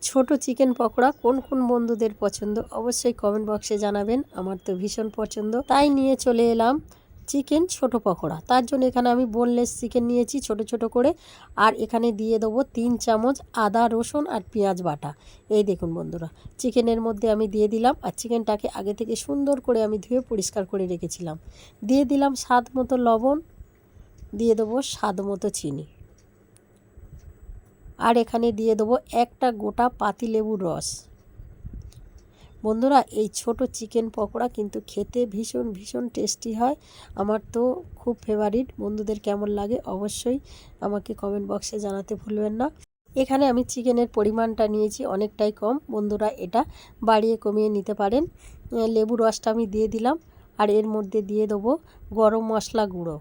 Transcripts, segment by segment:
ছোট চিকেন পকোড়া কোন কোন বন্ধুদের পছন্দ অবশ্যই কমেন্ট বক্সে জানাবেন। আমার তো ভীষণ পছন্দ, তাই নিয়ে চলে এলাম চিকেন ছোট পকোড়া। তার জন্য এখানে আমি বোনলেস চিকেন নিয়েছি ছোট ছোট করে, আর এখানে দিয়ে দেবো 3 চামচ আদা রসুন আর পেঁয়াজ বাটা। এই দেখুন বন্ধুরা, চিকেনের মধ্যে আমি দিয়ে দিলাম, আর চিকেনটাকে আগে থেকে সুন্দর করে আমি ধুয়ে পরিষ্কার করে রেখেছিলাম। দিয়ে দিলাম স্বাদ মতো লবণ, দিয়ে দেবো স্বাদ মতো চিনি, আর এখানে দিয়ে দেবো একটা গোটা পাতিলেবুর রস। বন্ধুরা, এই ছোট চিকেন পকোড়া কিন্তু খেতে ভীষণ ভীষণ টেস্টি হয়। আমার তো খুব ফেভারিট। বন্ধুদের কেমন লাগে অবশ্যই আমাকে কমেন্ট বক্সে জানাতে ভুলবেন না। এখানে আমি চিকেনের পরিমাণটা নিয়েছি অনেকটাই কম, বন্ধুরা এটা বাড়িয়ে কমিয়ে নিতে পারেন। লেবু রসটা আমি দিয়ে দিলাম, আর এর মধ্যে দিয়ে দেবো গরম মশলা গুঁড়ো।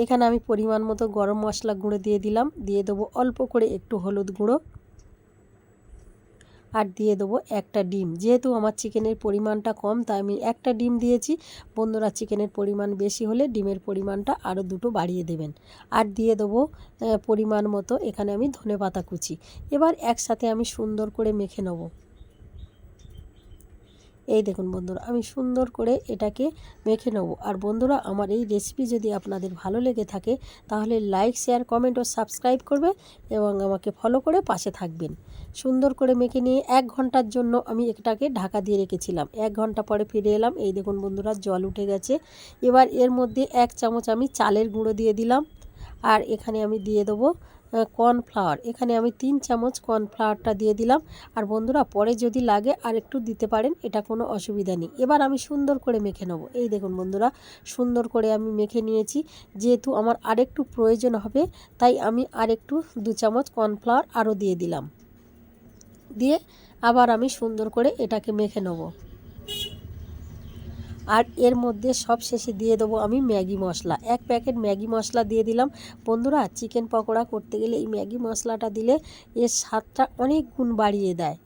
এখানে আমি পরিমাণ মতো গরম মশলা গুঁড়ো দিয়ে দিলাম, দিয়ে দেবো অল্প করে একটু হলুদ গুঁড়ো, আর দিয়ে দেবো একটা ডিম। যেহেতু আমার চিকেনের পরিমাণটা কম তাই আমি একটা ডিম দিয়েছি। বন্ধুরা, চিকেনের পরিমাণ বেশি হলে ডিমের পরিমাণটা আরও দুটো বাড়িয়ে দেবেন। আর দিয়ে দেবো পরিমাণ মতো এখানে আমি ধনেপাতা কুচি। এবার একসাথে আমি সুন্দর করে মেখে নেব। এই দেখুন বন্ধুরা, আমি সুন্দর করে এটাকে মেখে নেব। আর বন্ধুরা, আমার এই রেসিপি যদি আপনাদের ভালো লেগে থাকে তাহলে লাইক শেয়ার কমেন্ট ও সাবস্ক্রাইব করবে এবং আমাকে ফলো করে পাশে থাকবেন। সুন্দর করে মেখে নিয়ে 1 ঘন্টার জন্য আমি এটাকে ঢাকা দিয়ে রেখেছিলাম। 1 ঘন্টা পরে ফিরে এলাম। এই দেখুন বন্ধুরা, জল উঠে গেছে। এবার এর মধ্যে 1 চামচ আমি চালের গুঁড়ো দিয়ে দিলাম, আর এখানে আমি দিয়ে দেবো কর্নফ্লাওয়ার। এখানে আমি 3 চামচ কর্নফ্লাওয়ারটা দিয়ে দিলাম। আর বন্ধুরা, পরে যদি লাগে আর একটু দিতে পারেন, এটা কোনো অসুবিধা নেই। এবার আমি সুন্দর করে মেখে নেব। এই দেখুন বন্ধুরা, সুন্দর করে আমি মেখে নিয়েছি। যেহেতু আমার আরেকটু প্রয়োজন হবে তাই আমি আরেকটু 2 চামচ কর্নফ্লাওয়ার আরও দিয়ে দিলাম। দিয়ে আবার আমি সুন্দর করে এটাকে মেখে নেব। আর এর মধ্যে সব শেষে দিয়ে দেবো আমি ম্যাগি মশলা। 1 প্যাকেট ম্যাগি মশলা দিয়ে দিলাম। বন্ধুরা, চিকেন পকোড়া করতে গেলে এই ম্যাগি মশলাটা দিলে এর স্বাদটা অনেক গুণ বাড়িয়ে দেয়।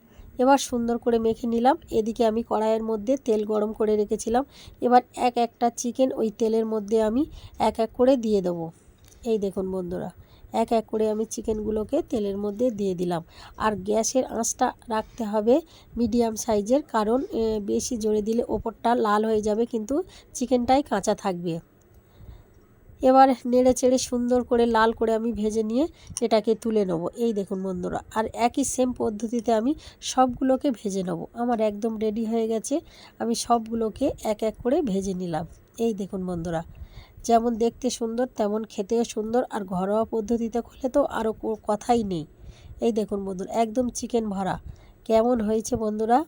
এবার সুন্দর করে মেখে নিলাম। এদিকে আমি কড়াইয়ের মধ্যে তেল গরম করে রেখেছিলাম। এবার একটা চিকেন ওই তেলের মধ্যে আমি এক করে দিয়ে দেবো। এই দেখুন বন্ধুরা, এক করে আমি চিকেনগুলোকে তেলের মধ্যে দিয়ে দিলাম। আর গ্যাসের আঁচটা রাখতে হবে মিডিয়াম সাইজের, কারণ বেশি জোরে দিলে ওপরটা লাল হয়ে যাবে কিন্তু চিকেনটাই কাঁচা থাকবে। এবার নেড়ে চেড়ে সুন্দর করে লাল করে আমি ভেজে নিয়ে এটাকে তুলে নেব। এই দেখুন বন্ধুরা, আর একই সেম পদ্ধতিতে আমি সবগুলোকে ভেজে নেব। আমার একদম রেডি হয়ে গেছে। আমি সবগুলোকে এক করে ভেজে নিলাম। এই দেখুন বন্ধুরা, যেমন দেখতে সুন্দর তেমন খেতেও সুন্দর, আর ঘরোয়া পদ্ধতিতে করলে তো আরও কথাই নেই। এই দেখুন বন্ধুরা, একদম চিকেন ভরা। কেমন হয়েছে বন্ধুরা?